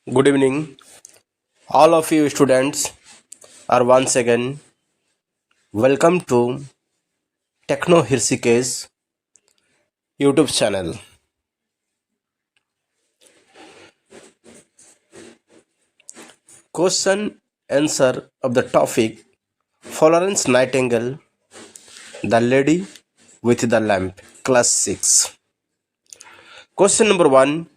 Good evening. All of you students are once again welcome to Techno Hrishikesh YouTube channel. Question answer of the topic Florence Nightingale The Lady with the Lamp, class 6. Question number 1.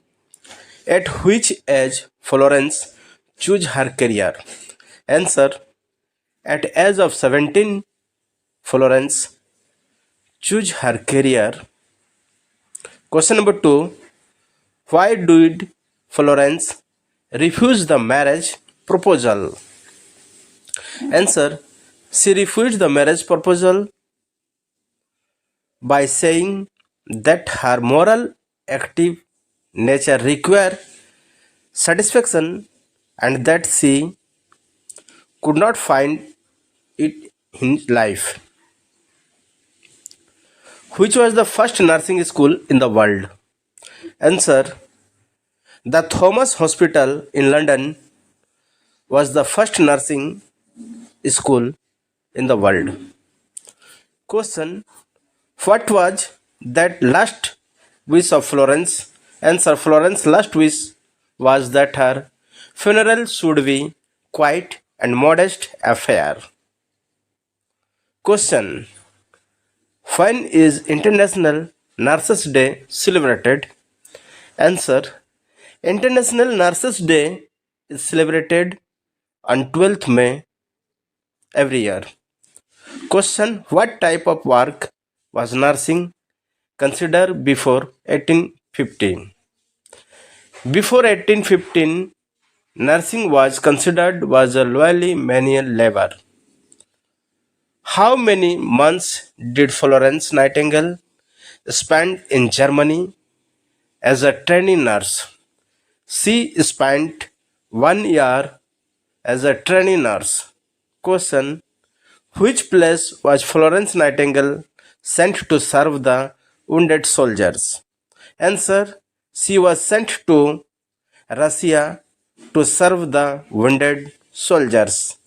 At which age Florence chose her career? Answer. At age of 17, Florence chose her career. Question number 2. Why did Florence refuse the marriage proposal? Answer. She refused the marriage proposal by saying that her moral active nature required satisfaction and that she could not find it in life. Which was the first nursing school in the world? Answer. The Thomas Hospital in London was the first nursing school in the world. Question. What was that last wish of Florence? Answer. Florence's last wish was that her funeral should be quiet and modest affair. Question. When is International Nurses Day celebrated? Answer. International Nurses Day is celebrated on 12th May every year. Question. What type of work was nursing considered before 1815? Before 1815, nursing was considered was a loyally manual labor. How many months did Florence Nightingale spend in Germany as a trainee nurse? She spent 1 year as a trainee nurse. Question. Which place was Florence Nightingale sent to serve the wounded soldiers? Answer. She was sent to Russia to serve the wounded soldiers.